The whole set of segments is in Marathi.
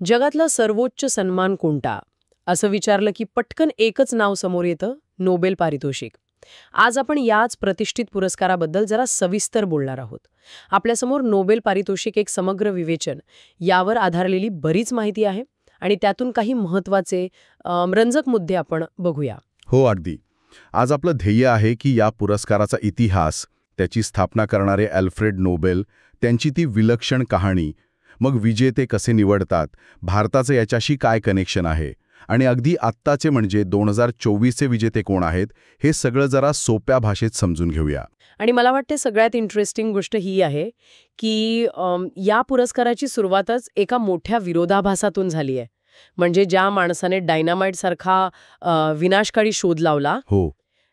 जगातला सर्वोच्च सन्मान कोणता असं विचारलं की पटकन एकच नाव समोर येतं, नोबेल पारितोषिक. आज आपण याच प्रतिष्ठित पुरस्काराबद्दल जरा सविस्तर बोलणार आहोत. आपल्यासमोर नोबेल पारितोषिक एक समग्र विवेचन यावर आधारलेली बरीच माहिती आहे आणि त्यातून काही महत्वाचे रंजक मुद्दे आपण बघूया. हो, अगदी. आज आपलं ध्येय आहे की या पुरस्काराचा इतिहास, त्याची स्थापना करणारे अल्फ्रेड नोबेल, त्यांची ती विलक्षण कहाणी, मग विजेते कसे निवडतात, भारताचं याच्याशी काय कनेक्शन आहे आणि अगदी आत्ताचे म्हणजे 2024चे विजेते कोण आहेत, हे सगळं जरा सोप्या भाषेत समजून घेऊया. आणि मला वाटते सगळ्यात इंटरेस्टिंग गोष्ट ही आहे की या पुरस्काराची सुरुवातच एका मोठ्या विरोधाभासातून झाली आहे. म्हणजे ज्या माणसाने डायनामाइट सारखा विनाशकारी शोध लावला, हो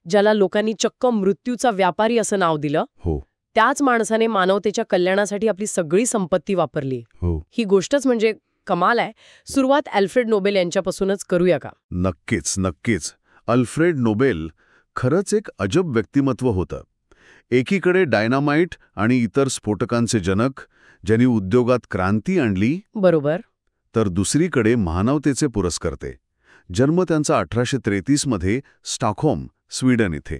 ज्याला लोकांनी चक्क मृत्यूचा व्यापारी असं नाव दिलं, हो त्याच माणसाने मानवतेच्या कल्याणासाठी आपली सगळी संपत्ती वापरली. हो ही गोष्टच म्हणजे कमाल आहे. सुरुवात अल्फ्रेड नोबेल यांच्यापासूनच करूया का? नक्कीच नक्कीच. अल्फ्रेड नोबेल खरंच एक अजब व्यक्तिमत्व होतं. एकीकडे डायनामाइट आणि इतर स्फोटकांचे जनक, ज्यांनी उद्योगात क्रांती आणली, बरोबर. तर दुसरीकडे मानवतेचे पुरस्कर्ते. जन्म त्यांचा 1833 मध्ये स्टॉकहोम, स्वीडन इथे.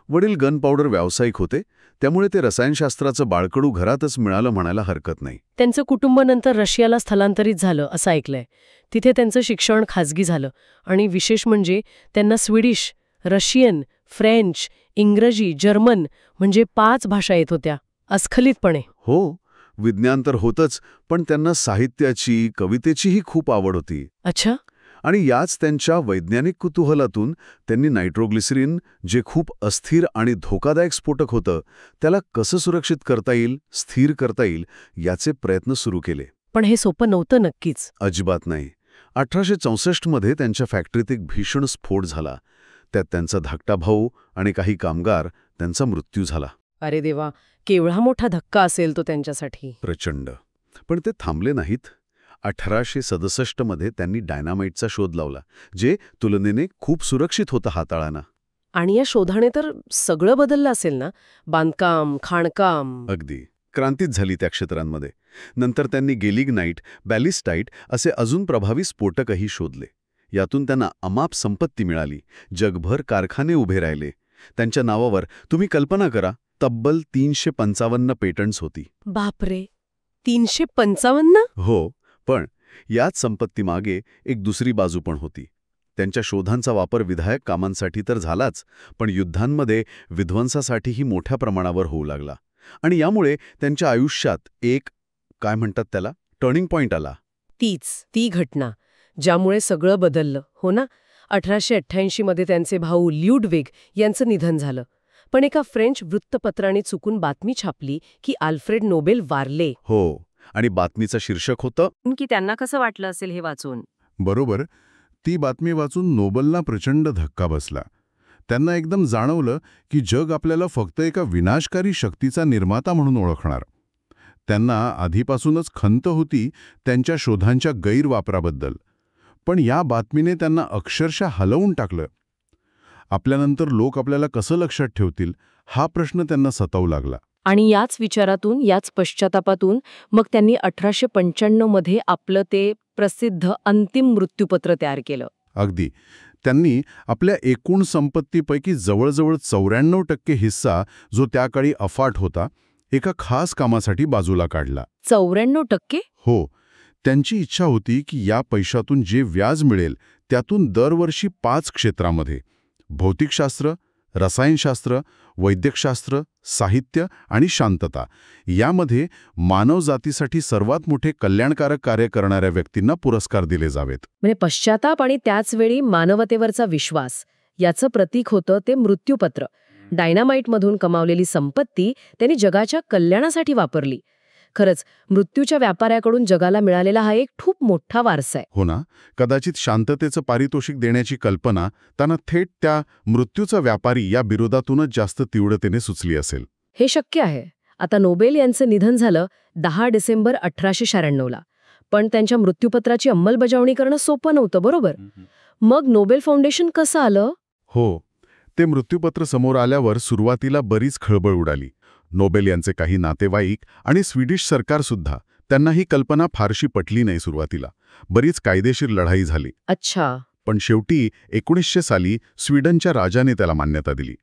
वडील गन पावडर व्यावसायिक होते, त्यामुळे ते रसायनशास्त्राचं बाळकडू घरातच मिळालं म्हणायला हरकत नाही. त्यांचं कुटुंब नंतर रशियाला स्थलांतरित झालं असं ऐकलंय. तिथे त्यांचं शिक्षण खाजगी झालं आणि विशेष म्हणजे त्यांना स्वीडिश, रशियन, फ्रेंच, इंग्रजी, जर्मन म्हणजे 5 भाषा येत होत्या अस्खलितपणे. हो, विज्ञान तर होतंच, पण त्यांना साहित्याची, कवितेचीही खूप आवड होती. अच्छा. आणि याच त्यांच्या वैज्ञानिक कुतूहलातून त्यांनी नायट्रोग्लिसरीन, जे खूप अस्थिर आणि धोकादायक स्फोटक होतं, त्याला कसं सुरक्षित करता येईल, स्थिर करता येईल, याचे प्रयत्न सुरू केले. पण हे सोपं नव्हतं नक्कीच. अजिबात नाही. 1864 मध्ये त्यांच्या फॅक्टरीत एक भीषण स्फोट झाला. त्यात त्यांचा धाकटा भाऊ आणि काही कामगार, त्यांचा मृत्यू झाला. अरे देवा, केवढा मोठा धक्का असेल तो त्यांच्यासाठी. प्रचंड. पण ते थांबले नाहीत. 1867 मध्ये त्यांनी डायनामाइटचा शोध लावला, जे तुलनेने खूप सुरक्षित होतं हाताळाना. आणि या शोधाने तर सगळं बदललं असेल ना, बांधकाम, खाणकाम. अगदी क्रांतीच झाली त्या क्षेत्रांमध्ये. नंतर त्यांनी गेलिग्नाइट, बॅलिस्टाईट असे अजून प्रभावी स्फोटकही शोधले. यातून त्यांना अमाप संपत्ती मिळाली. जगभर कारखाने उभे राहिले. त्यांच्या नावावर तुम्ही कल्पना करा, तब्बल 355 पेटंट्स होती. बापरे, 355? हो, पण याच संपत्तीमागे एक दुसरी बाजू पण होती. त्यांच्या शोधांचा वापर विधायक कामांसाठी तर झालाच, पण युद्धांमध्ये विध्वंसासाठीही मोठ्या प्रमाणावर होऊ लागला. आणि यामुळे त्यांच्या आयुष्यात एक, काय म्हणतात त्याला, टर्निंग पॉइंट आला. ती घटना ज्यामुळे सगळं बदललं, हो ना? 1888 मध्ये त्यांचे भाऊ ल्युडविग यांचं निधन झालं. पण एका फ्रेंच वृत्तपत्राने चुकून बातमी छापली की अल्फ्रेड नोबेल वारले. हो, आणि बातमीचं शीर्षक होतं की त्यांना कसं वाटलं असेल हे वाचून. बरोबर. ती बातमी वाचून नोबेलला प्रचंड धक्का बसला. त्यांना एकदम जाणवलं की जग आपल्याला फक्त एका विनाशकारी शक्तीचा निर्माता म्हणून ओळखणार. त्यांना आधीपासूनच खंत होती त्यांच्या शोधांच्या गैरवापराबद्दल. पण या बातमीने त्यांना अक्षरशः हलवून टाकलं. आपल्यानंतर लोक आपल्याला कसं लक्षात ठेवतील, हा प्रश्न त्यांना सतावू लागला. आणि याच विचारातून, याच पश्चातापातून मग त्यांनी 1895 मध्ये आपलं ते प्रसिद्ध अंतिम मृत्यूपत्र तयार केलं. अगदी. त्यांनी आपल्या एकूण संपत्तीपैकी जवळजवळ 94% हिस्सा, जो त्या काळी अफाट होता, एका खास कामासाठी बाजूला काढला. 94%? हो. त्यांची इच्छा होती की या पैशातून जे व्याज मिळेल त्यातून दरवर्षी 5 क्षेत्रामध्ये, भौतिकशास्त्र, रसायनशास्त्र, वैद्यकशास्त्र, साहित्य आणि शांतता, यामध्ये मानवजातीसाठी सर्वात मोठे कल्याणकारक कार्य करणाऱ्या व्यक्तींना पुरस्कार दिले जावेत. म्हणजे पश्चाताप आणि त्याचवेळी मानवतेवरचा विश्वास याचं प्रतीक होतं ते मृत्यूपत्र. डायनामाइटमधून कमावलेली संपत्ती त्यांनी जगाच्या कल्याणासाठी वापरली. खरंच मृत्यूच्या व्यापाऱ्याकडून जगाला मिळालेला हा एक खूप मोठा वारसा आहे. हो ना. कदाचित शांततेचं पारितोषिक देण्याची कल्पना त्यांना थेट त्या मृत्यूचा व्यापारी या विरोधातूनच जास्त तीव्रतेने सुचली असेल. हे शक्य आहे. आता नोबेल यांचं निधन झालं 10 डिसेंबर 1896ला. पण त्यांच्या मृत्यूपत्राची अंमलबजावणी करणं सोपं नव्हतं, बरोबर? मग नोबेल फाउंडेशन कसं आलं? हो. ते मृत्यूपत्र समोर आल्यावर सुरुवातीला बरीच खळबळ उडाली. नोबेल यांचे काही नातेवाईक आणि स्वीडिश सरकारसुद्धा त्यांना ही कल्पना फारशी पटली नाही सुरुवातीला. बरीच कायदेशीर लढाई झाली. अच्छा. पण शेवटी 1900 साली स्वीडनच्या राजाने त्याला मान्यता दिली.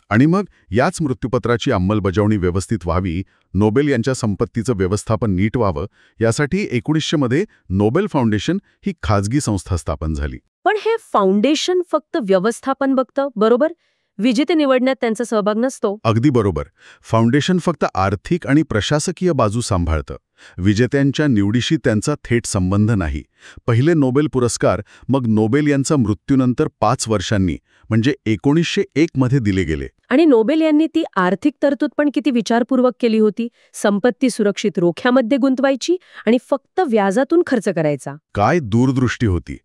आणि मग याच मृत्यूपत्राची अंमलबजावणी व्यवस्थित व्हावी, नोबेल यांच्या संपत्तीचं व्यवस्थापन नीट व्हावं, यासाठी 1900 मध्ये नोबेल फाउंडेशन ही खाजगी संस्था स्थापन झाली. पण हे फाउंडेशन फक्त व्यवस्थापन बघतं, बरोबर? विजेते निवडण्यात त्यांचा सहभाग नसतो. अगदी बरोबर. फाउंडेशन फक्त आर्थिक आणि प्रशासकीय बाजू सांभाळतं. विजेत्यांच्या निवडीशी त्यांचा थेट संबंध नाही. पहिले नोबेल पुरस्कार मग नोबेल यांचा मृत्यूनंतर 5 वर्षांनी म्हणजे 1901 मध्ये दिले गेले. आणि नोबेल यांनी ती आर्थिक तरतूद पण किती विचारपूर्वक केली होती. संपत्ती सुरक्षित रोख्यामध्ये गुंतवायची आणि फक्त व्याजातून खर्च करायचा. काय दूरदृष्टी होती.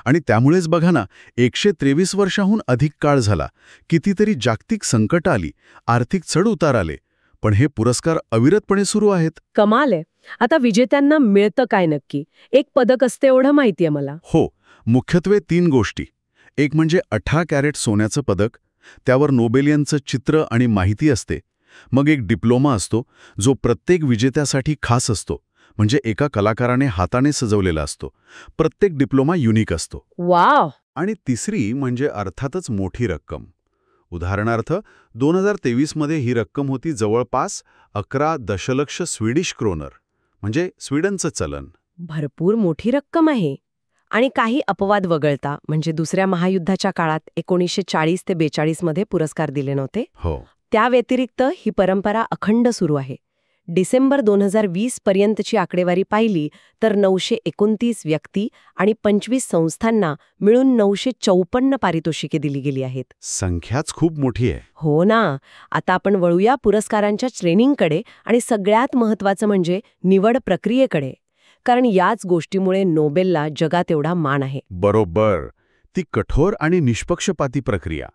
आणि त्यामुळेच बघा ना, 123 वर्षाहून अधिक काळ झाला, कितीतरी जागतिक संकट आली, आर्थिक चढ-उतार आले, पण हे पुरस्कार अविरतपणे सुरू आहेत. कमाल आहे. आता विजेत्यांना मिळतं काय नक्की? एक पदक असते एवढं माहितीये मला. हो, मुख्यत्वे 3 गोष्टी. एक म्हणजे 18 कॅरेट सोन्याचं पदक, त्यावर नोबेलियनचं चित्र आणि माहिती असते. मग एक डिप्लोमा असतो, जो प्रत्येक विजेत्यासाठी खास असतो, म्हणजे एका कलाकाराने हाताने सजवलेला असतो. प्रत्येक डिप्लोमा युनिक असतो. वाव. आणि तिसरी म्हणजे अर्थातच मोठी रक्कम. उदाहरणार्थ 2023 मध्ये ही रक्कम होती जवळपास 11 दशलक्ष स्वीडिश क्रोनर, म्हणजे स्वीडनचं चलन. भरपूर मोठी रक्कम आहे. आणि काही अपवाद वगळता, म्हणजे दुसऱ्या महायुद्धाच्या काळात 1940 ते 42 मध्ये पुरस्कार दिले नव्हते. हो. त्या व्यतिरिक्त ही परंपरा अखंड सुरू आहे. डिसेंबर 2020 पर्यंतची आकडेवारी पाहिली तर 929 व्यक्ती आणि 25 संस्थांना मिळून 954 पारितोषिके दिली गेली आहेत. संख्याच खूप मोठी आहे. हो ना. आता आपण वळूया पुरस्कारांच्या ट्रेनिंगकडे आणि सगळ्यात महत्त्वाचं म्हणजे निवड प्रक्रियेकडे. कारण याच गोष्टीमुळे नोबेलला जगात एवढा मान आहे. बरोबर. ती कठोर आणि निष्पक्षपाती प्रक्रिया.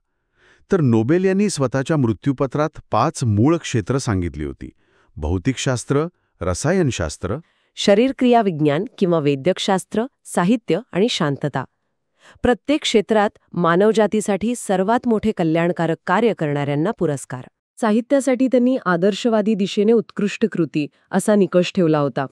तर नोबेल यांनी स्वतःच्या मृत्यूपत्रात 5 मूळ क्षेत्र सांगितली होती. भौतिकशास्त्र, रसायनशास्त्र, शरीरक्रिया विज्ञान किंवा वैद्यकशास्त्र, साहित्य आणि शांतता. प्रत्येक क्षेत्रात मानवजातीसाठी सर्वात मोठे कल्याणकारक कार्य करणाऱ्यांना पुरस्कार. साहित्यासाठी त्यांनी आदर्शवादी दिशेने उत्कृष्ट कृती असा निकष ठेवला होता.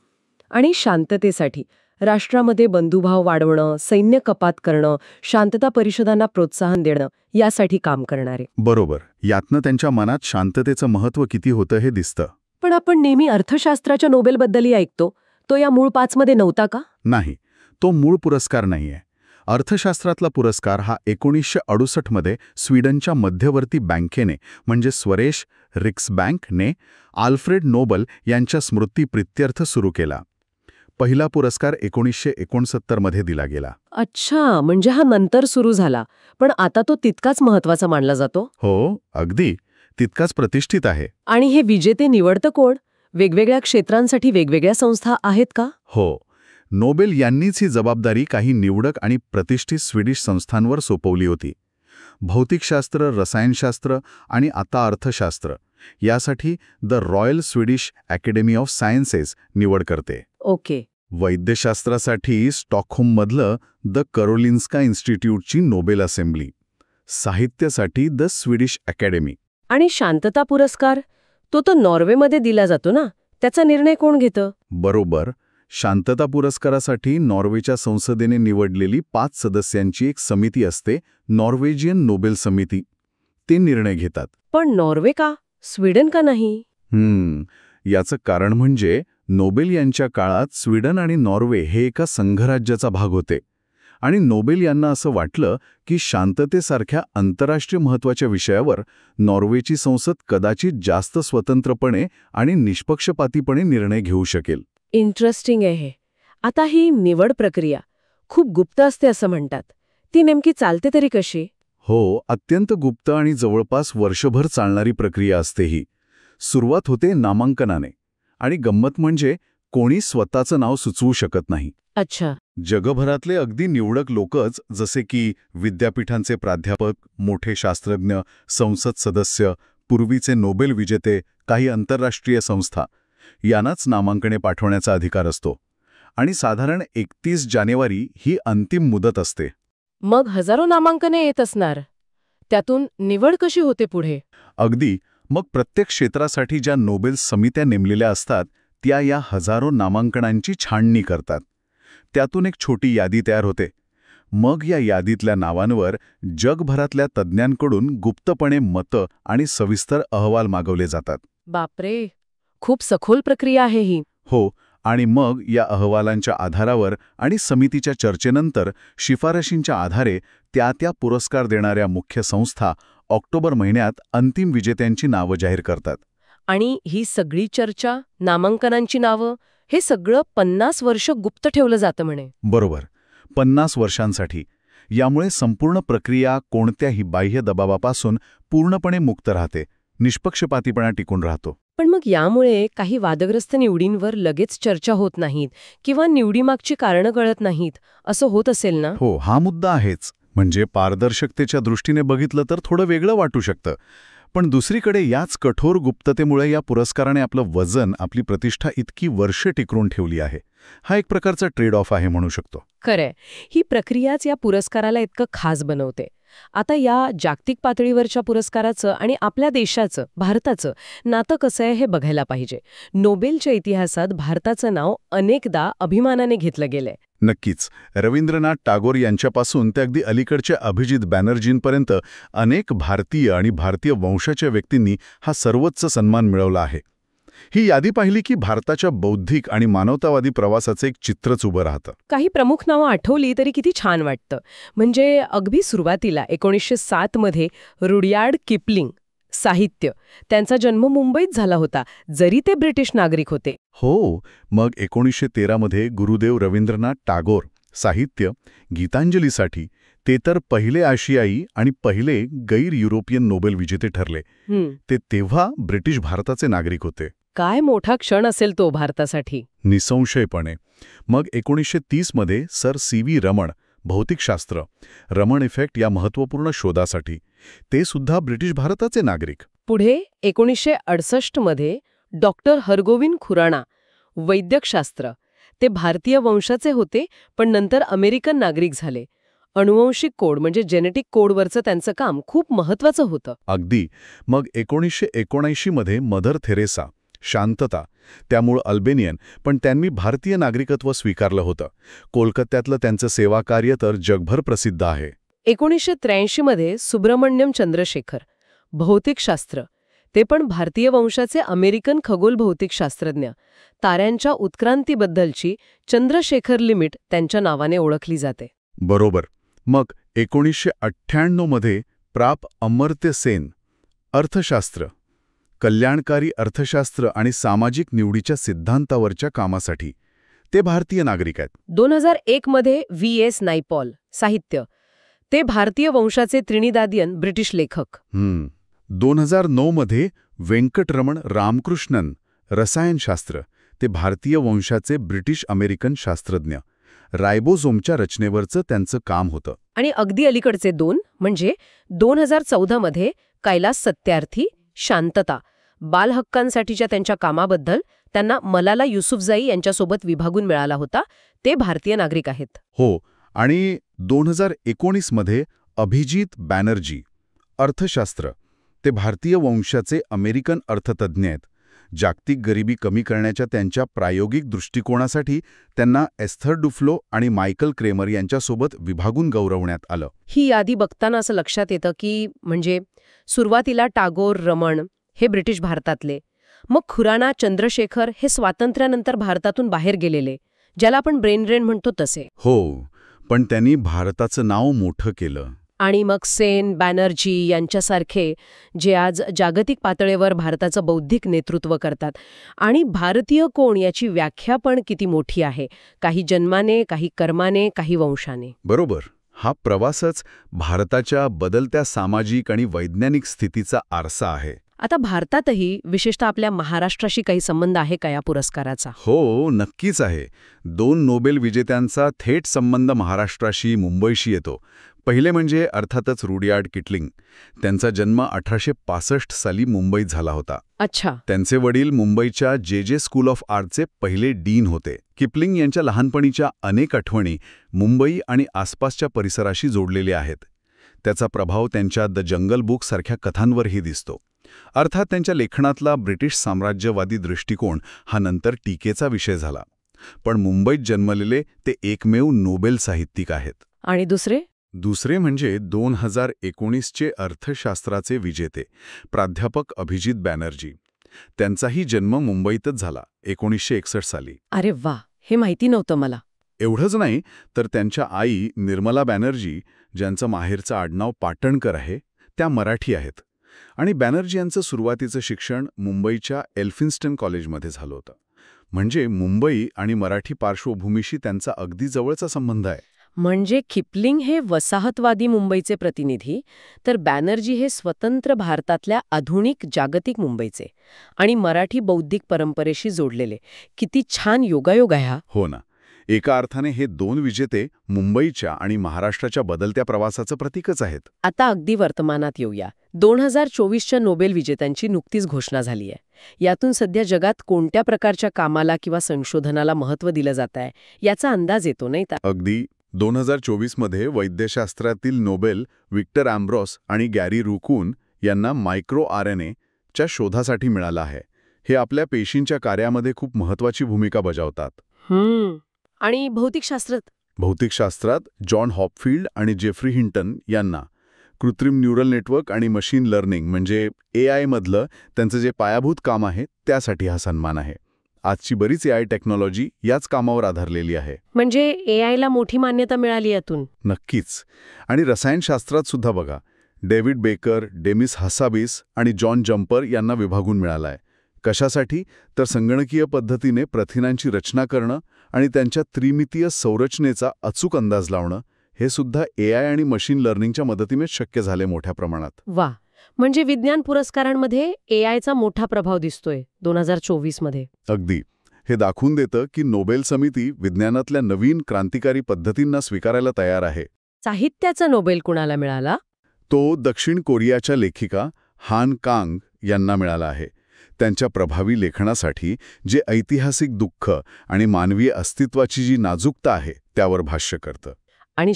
आणि शांततेसाठी राष्ट्रामध्ये बंधुभाव वाढवणं, सैन्य कपात करणं, शांतता परिषदांना प्रोत्साहन देणं यासाठी काम करणारे. बरोबर. यातनं त्यांच्या मनात शांततेचं महत्त्व किती होतं हे दिसतं. पण आपण नेहमी अर्थशास्त्राच्या नोबेलबद्दलही ऐकतो. तो या मूळ 5 मध्ये नव्हता का? नाही, तो मूळ पुरस्कार नाहीये. अर्थशास्त्रातला पुरस्कार हा 1968 मध्ये स्वीडनच्या मध्यवर्ती बँकेने म्हणजे स्वदेश रिक्सबँकने आल्फ्रेड नोबल यांच्या स्मृतिप्रित्यर्थ सुरू केला. पहिला पुरस्कार 1969 मध्ये दिला गेला. अच्छा, म्हणजे हा नंतर सुरू झाला, पण आता तो तितकाच महत्वाचा मानला जातो. हो, अगदी तितकाच प्रतिष्ठित आहे. आणि हे विजेते निवडतं कोण? वेगवेगळ्या क्षेत्रांसाठी वेगवेगळ्या संस्था आहेत का? हो, नोबेल यांनीच ही जबाबदारी काही निवडक आणि प्रतिष्ठित स्वीडिश संस्थांवर सोपवली होती. भौतिकशास्त्र, रसायनशास्त्र आणि आता अर्थशास्त्र यासाठी the Royal Swedish Academy of Sciences निवड करते. ओके. वैद्यशास्त्रासाठी स्टॉकहोममधलं द करोलिन्स्का इन्स्टिट्यूटची नोबेल असेंब्ली. साहित्यासाठी द स्वीडिश अकॅडमी. आणि शांतता पुरस्कार तो नॉर्वेमध्ये दिला जातो ना, त्याचा निर्णय कोण घेतं? बरोबर. शांतता पुरस्कारासाठी नॉर्वेच्या संसदेने निवडलेली 5 सदस्यांची एक समिती असते, नॉर्वेजियन नोबेल समिती. ते निर्णय घेतात. पण नॉर्वे का? स्वीडन का नाही? याचं कारण म्हणजे नोबेल यांच्या काळात स्वीडन आणि नॉर्वे हे एका संघराज्याचा भाग होते. आणि नोबेल यांना असं वाटलं की शांततेसारख्या आंतरराष्ट्रीय महत्त्वाच्या विषयावर नॉर्वेची संसद कदाचित जास्त स्वतंत्रपणे आणि निष्पक्षपातीपणे निर्णय घेऊ शकेल. इंटरेस्टिंग आहे. आता ही निवड प्रक्रिया खूप गुप्त असते असं म्हणतात. ती नेमकी चालते तरी कशी? हो, अत्यंत गुप्त आणि जवळपास वर्षभर चालणारी प्रक्रिया असते ही. सुरुवात होते नामांकनाने. आणि गंमत म्हणजे कोणी स्वतःचं नाव सुचवू शकत नाही. अच्छा. जगभरातले अगदी निवडक लोकच, जसे की विद्यापीठांचे प्राध्यापक, मोठे शास्त्रज्ञ, संसद सदस्य, पूर्वीचे नोबेल विजेते, काही आंतरराष्ट्रीय संस्था यांनाच नामांकने पाठवण्याचा अधिकार असतो. आणि साधारण 31 जानेवारी ही अंतिम मुदत असते. मग हजारो नामांकने येत असणार. त्यातून निवड कशी होते पुढे? अगदी. मग प्रत्येक क्षेत्रासाठी ज्या नोबेल समित्या नेमलेल्या असतात त्या या हजारो नामांकनांची छाननी करतात. त्यातून एक छोटी यादी तयार होते. मग या यादीतल्या नावांवर जगभरातल्या तज्ज्ञांकडून गुप्तपणे मतं आणि सविस्तर अहवाल मागवले जातात. बापरे, खूप सखोल प्रक्रिया आहे ही. हो, आणि मग या अहवालांच्या आधारावर आणि समितीच्या चर्चेनंतर शिफारशींच्या आधारे त्या पुरस्कार देणाऱ्या मुख्य संस्था ऑक्टोबर महिन्यात अंतिम विजेत्यांची नावं जाहीर करतात. आणि ही सगळी चर्चा, नामांकनांची नावं, हे सगळं 50 वर्ष गुप्त ठेवलं जातं म्हणे. बरोबर, 50 वर्षांसाठी. यामुळे संपूर्ण प्रक्रिया कोणत्याही बाह्य दबावापासून पूर्णपणे मुक्त राहते, निष्पक्षपातीपणा टिकून राहतो. पण मग यामुळे काही वादग्रस्त निवडींवर लगेच चर्चा होत नाहीत किंवा निवडीमागची कारणं कळत नाहीत, असं होत असेल ना? हो, हा मुद्दा आहेच. म्हणजे पारदर्शकतेच्या दृष्टीने बघितलं तर थोडं वेगळं वाटू शकतं. पण दुसरीकडे याच कठोर गुप्ततेमुळे या पुरस्काराने आपलं वजन, आपली प्रतिष्ठा इतकी वर्षे टिकवून ठेवली आहे. हा एक प्रकारचा ट्रेड ऑफ आहे म्हणू शकतो. खरंय, ही प्रक्रियाच या पुरस्काराला इतकं खास बनवते. आता या जागतिक पातळीवरच्या पुरस्काराचं आणि आपल्या देशाचं, भारताचं नातं कसं आहे हे बघायला पाहिजे. नोबेलच्या इतिहासात भारताचं नाव अनेकदा अभिमानाने घेतलं गेलंय. नक्कीच. रवींद्रनाथ टागोर यांच्यापासून ते अगदी अलीकडच्या अभिजित बॅनर्जींपर्यंत अनेक भारतीय आणि भारतीय वंशाच्या व्यक्तींनी हा सर्वोच्च सन्मान मिळवला आहे. ही यादी पाहिली की भारताच्या बौद्धिक आणि मानवतावादी प्रवासाचं एक चित्रच उभं राहतं. काही प्रमुख नावं आठवली तरी किती छान वाटतं. म्हणजे अगदी सुरुवातीला 1907 मध्ये रुडयार्ड किपलिंग, साहित्य, त्यांचा जन्म मुंबईत झाला होता, जरी ते ब्रिटिश नागरिक होते. हो, मग 1913 मध्ये गुरुदेव रवींद्रनाथ टागोर, साहित्य, गीतांजलीसाठी ते तर पहिले आशियाई आणि पहिले गैर युरोपियन नोबेल विजेते ठरले. ते तेव्हा ब्रिटिश भारताचे नागरिक होते. काय मोठा क्षण असेल तो भारतासाठी. निसंशयपणे. मग 1930 मध्ये सर CV रमण, भौतिकशास्त्र, रमण इफेक्ट या महत्त्वपूर्ण शोधासाठी, ते सुद्धा ब्रिटिश भारताचे नागरिक. पुढे 1968 मध्ये डॉक्टर हरगोविंद खुराणा, वैद्यकशास्त्र, ते भारतीय वंशाचे होते पण नंतर अमेरिकन नागरिक झाले. अनुवंशिक कोड म्हणजे जेनेटिक कोडवरचं त्यांचं काम खूप महत्त्वाचं होतं. अगदी. मग 1979 मध्ये मदर थेरेसा, शांतता, त्यामुळं अल्बेनियन, पण त्यांनी भारतीय नागरिकत्व स्वीकारलं होतं. कोलकात्यातलं त्यांचं सेवाकार्य तर जगभर प्रसिद्ध आहे. 1983 मध्ये सुब्रमण्यम चंद्रशेखर, भौतिकशास्त्र, ते पण भारतीय वंशाचे अमेरिकन खगोल भौतिकशास्त्रज्ञ. ताऱ्यांच्या उत्क्रांतीबद्दलची चंद्रशेखर लिमिट त्यांच्या नावाने ओळखली जाते. बरोबर. मग 1998 मध्ये प्राप अमर्त्य सेन, अर्थशास्त्र, कल्याणकारी अर्थशास्त्र आणि सामाजिक निवडीच्या सिद्धांतावरच्या कामासाठी, ते भारतीय नागरिक आहेत. 2001 मध्ये VS नायपॉल, साहित्य, ते भारतीय वंशाचे त्रिनिदादियन ब्रिटिश लेखक. 2009 मध्ये वेंकटरमण रामकृष्णन, रसायनशास्त्र, ते भारतीय वंशाचे ब्रिटिश अमेरिकन शास्त्रज्ञ. रायबोझोमच्या रचनेवरचं त्यांचं काम होतं. आणि अगदी अलीकडचे 2 म्हणजे 2014 मध्ये कैलास सत्यार्थी, शांतता, बालहक्कांसाठीच्या त्यांच्या कामाबद्दल त्यांना मलाला युसुफजाई यांच्यासोबत विभागून मिळाला होता. ते भारतीय नागरिक आहेत. हो, आणि 2019 मध्ये अभिजित बॅनर्जी, अर्थशास्त्र, ते भारतीय वंशाचे अमेरिकन अर्थतज्ज्ञ आहेत. जागतिक गरिबी कमी करण्याच्या त्यांच्या प्रायोगिक दृष्टिकोनासाठी त्यांना एस्थर डुफ्लो आणि मायकल क्रेमर यांच्यासोबत विभागून गौरवण्यात आलं. ही यादी बघताना असं लक्षात येतं की म्हणजे सुरुवातीला टागोर, रमण हे ब्रिटिश भारतातले, मग खुराना, चंद्रशेखर हे स्वातंत्र्यानंतर भारतातून बाहेर गेलेले, ज्याला आपण ब्रेन ड्रेन म्हणतो तसे. हो, पण त्यांनी भारताचं नाव मोठं केलं. आणि मग सेन, बॅनर्जी यांच्यासारखे जे आज जागतिक पातळीवर भारताचं बौद्धिक नेतृत्व करतात. आणि भारतीय कोण याची व्याख्या पण किती मोठी आहे. काही जन्माने, काही कर्माने, काही वंशाने. बरोबर. हा प्रवासच भारताच्या बदलत्या सामाजिक आणि वैज्ञानिक स्थितीचा आरसा आहे. आता भारतातही विशेषतः आपल्या महाराष्ट्राशी काही संबंध आहे का या पुरस्काराचा? हो, नक्कीच आहे. 2 नोबेल विजेत्यांचा थेट संबंध महाराष्ट्राशी, मुंबईशी येतो. पहिले म्हणजे अर्थातच रुडयार्ड किपलिंग. त्यांचा जन्म 1865 साली मुंबईत झाला होता. अच्छा. त्यांचे वडील मुंबईच्या जे स्कूल ऑफ आर्टचे पहिले डीन होते. किपलिंग यांच्या लहानपणीच्या अनेक आठवणी मुंबई आणि आसपासच्या परिसराशी जोडलेल्या आहेत. त्याचा प्रभाव त्यांच्या द जंगल बुक सारख्या कथांवरही दिसतो. अर्थात त्यांच्या लेखनातला ब्रिटिश साम्राज्यवादी दृष्टिकोन हा नंतर टीकेचा विषय झाला. पण मुंबईत जन्मलेले ते एकमेव नोबेल साहित्यिक आहेत. आणि दुसरे म्हणजे 2019चे अर्थशास्त्राचे विजेते प्राध्यापक अभिजित बॅनर्जी. त्यांचाही जन्म मुंबईतच झाला 1961 साली. अरे वा, हे माहिती नव्हतं मला. एवढंच नाही तर त्यांच्या आई निर्मला बॅनर्जी, ज्यांचं माहेरचं आडनाव पाटणकर आहे, त्या मराठी आहेत. आणि बॅनर्जी यांचं सुरुवातीचं शिक्षण मुंबईच्या एल्फिन्स्टन कॉलेजमध्ये झालं होतं. म्हणजे मुंबई आणि मराठी पार्श्वभूमीशी त्यांचा अगदी जवळचा संबंध आहे. म्हणजे खिपलिंग हे वसाहतवादी मुंबईचे प्रतिनिधी, तर बॅनर्जी हे स्वतंत्र भारतातल्या आधुनिक जागतिक मुंबईचे आणि मराठी बौद्धिक परंपरेशी जोडलेले. किती छान योगायोग आहे हा. हो ना. एका अर्थाने हे दोन विजेते मुंबईच्या आणि महाराष्ट्राच्या बदलत्या प्रवासाचं प्रतीकच आहेत. आता अगदी वर्तमानात येऊया. 2024च्या नोबेल विजेत्यांची नुकतीच घोषणा झाली आहे. यातून सध्या जगात कोणत्या प्रकारच्या कामाला किंवा संशोधनाला महत्त्व दिलं जात आहे याचा अंदाज येतो, नाही का? अगदी. 2024मध्ये वैद्यशास्त्रातील नोबेल विक्टर ॲम्ब्रॉस आणि गॅरी रुकून यांना मायक्रो RNA च्या शोधासाठी मिळाला आहे. हे आपल्या पेशींच्या कार्यामध्ये खूप महत्त्वाची भूमिका बजावतात. आणि भौतिकशास्त्रात जॉन हॉपफिल्ड आणि जेफ्री हिंटन यांना कृत्रिम न्यूरल नेटवर्क आणि मशीन लर्निंग म्हणजे AI मधलं त्यांचं जे पायाभूत काम आहे त्यासाठी हा सन्मान आहे. आजची बरीच AI टेक्नॉलॉजी याच कामावर आधारलेली आहे. म्हणजे AIला मोठी मान्यता मिळाली यातून. नक्कीच. आणि रसायनशास्त्रात सुद्धा बघा, डेव्हिड बेकर, डेमिस हसाबिस आणि जॉन जम्पर यांना विभागून मिळाला आहे. कशासाठी? तर संगणकीय पद्धतीने प्रथिनांची रचना करणं आणि त्यांच्या त्रिमितीय संरचनेचा अचूक अंदाज लावणं हे सुद्धा AI आणि मशीन लर्निंगच्या मदतीनेच शक्य झाले मोठ्या प्रमाणात. वा, म्हणजे विज्ञान पुरस्कारांमध्ये AIचा मोठा प्रभाव दिसतोय 2024मध्ये. अगदी. हे दाखवून देतं की नोबेल समिती विज्ञानातल्या नवीन क्रांतिकारी पद्धतींना स्वीकारायला तयार आहे. साहित्याचा नोबेल कुणाला मिळाला? तो दक्षिण कोरियाच्या लेखिका हान कांग यांना मिळाला आहे. त्यांच्या प्रभावी लेखनासाठी जे ऐतिहासिक दुःख आणि मानवी अस्तित्वाची जी नाजूकता आहे त्यावर भाष्य करतं. आणि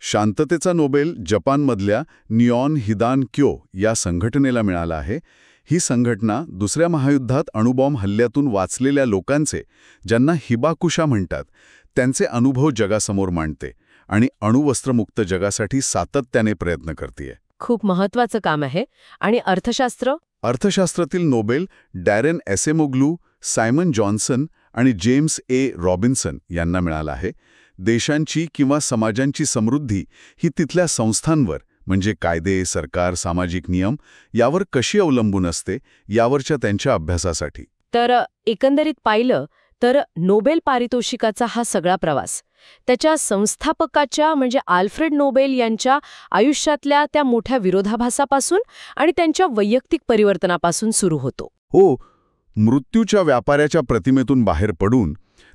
शांततेचा नोबेल जपानमधल्या निऑन हिदान क्यो या संघटनेला मिळाला आहे. ही संघटना दुसऱ्या महायुद्धात अणुबॉम्ब हल्ल्यातून वाचलेल्या लोकांचे, ज्यांना हिबाकुशा म्हणतात, त्यांचे अनुभव जगासमोर मांडते आणि अणुवस्त्रमुक्त जगासाठी सातत्याने प्रयत्न करते. खूप महत्वाचं काम आहे. आणि अर्थशास्त्रातील नोबेल डॅरेन एसेमोग्लू, सायमन जॉन्सन आणि जेम्स रॉबिन्सन यांना मिळाला आहे. देशांची किंवा समाजांची समृद्धी ही तिथल्या संस्थांवर म्हणजे कायदे, सरकार, सामाजिक नियम यावर कशी अवलंबून असते यावरच्या त्यांच्या अभ्यासासाठी. तर एकंदरीत पाहिलं तर नोबेल पारितोषिकाचा हा सगळा प्रवास त्याच्या संस्थापकाच्या म्हणजे आल्फ्रेड नोबेल यांच्या आयुष्यातल्या त्या मोठ्या विरोधाभासापासून आणि त्यांच्या वैयक्तिक परिवर्तनापासून सुरू होतो. हो, मृत्यूच्या व्यापाऱ्याच्या प्रतिमेतून बाहेर पडून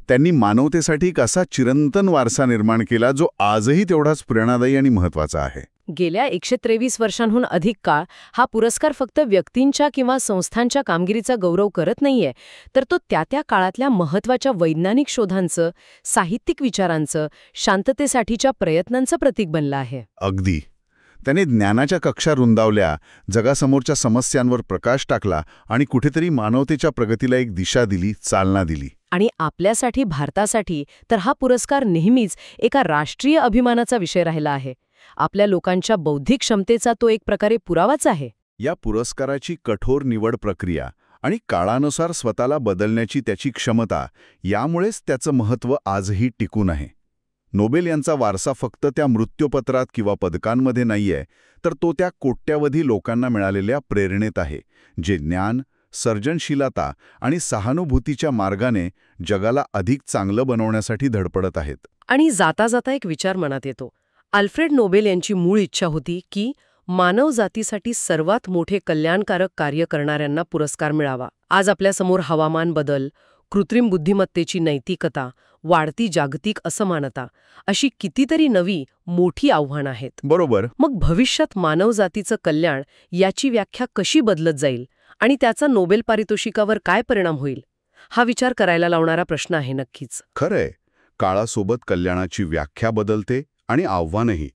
त्यांनी मानवतेसाठी कसा चिरंतन वारसा निर्माण केला जो आजही तेवढाच प्रेरणादायी आणि महत्त्वाचा आहे. गेल्या 123 वर्षांहून अधिक काळ हा पुरस्कार फक्त व्यक्तींच्या किंवा संस्थांच्या कामगिरीचा गौरव करत नाहीये, तर तो त्या काळातल्या महत्त्वाच्या वैज्ञानिक शोधांचं, साहित्यिक विचारांचं, शांततेसाठीच्या प्रयत्नांचं प्रतीक बनलं आहे. अगदी. त्याने ज्ञानाच्या कक्षा रुंदावल्या, जगासमोरच्या समस्यांवर प्रकाश टाकला आणि कुठेतरी मानवतेच्या प्रगतीला एक दिशा दिली, चालना दिली. आणि आपल्यासाठी, भारतासाठी तर हा पुरस्कार नेहमीच एका राष्ट्रीय अभिमानाचा विषय राहिला आहे. आपल्या लोकांच्या बौद्धिक क्षमतेचा तो एक प्रकारे पुरावाच आहे. या पुरस्काराची कठोर निवड प्रक्रिया आणि काळानुसार स्वतःला बदलण्याची त्याची क्षमता, यामुळेच त्याचं महत्त्व आजही टिकून आहे. नोबेल यांचा वारसा फक्त त्या मृत्यूपत्रात किंवा पदकांमध्ये नाहीये, तर तो त्या कोट्यावधी लोकांना मिळालेल्या प्रेरणेत आहे, जे ज्ञान, सर्जनशीलता आणि सहानुभूतीच्या मार्गाने जगाला अधिक चांगलं बनवण्यासाठी धडपडत आहेत. आणि जाता जाता एक विचार मनात येतो. आल्फ्रेड नोबेल यांची मूळ इच्छा होती की मानवजातीसाठी सर्वात मोठे कल्याणकारक कार्य करणाऱ्यांना पुरस्कार मिळावा. आज आपल्यासमोर हवामान बदल, कृत्रिम बुद्धिमत्तेची नैतिकता, वाढती जागतिक असमानता अशी कितीतरी नवी मोठी आव्हानं आहेत. बरोबर. मग भविष्यात मानवजातीचं कल्याण याची व्याख्या कशी बदलत जाईल आणि त्याचा नोबेल पारितोषिकावर काय परिणाम होईल, हा विचार करायला लावणारा प्रश्न आहे नक्कीच. खरंय, काळासोबत कल्याणाची व्याख्या बदलते आणि आव्हानही.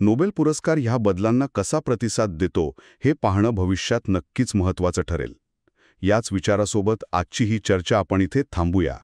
नोबेल पुरस्कार ह्या बदलांना कसा प्रतिसाद देतो हे पाहणं भविष्यात नक्कीच महत्त्वाचं ठरेल. याच विचारासोबत आजची ही चर्चा आपण इथे थांबूया.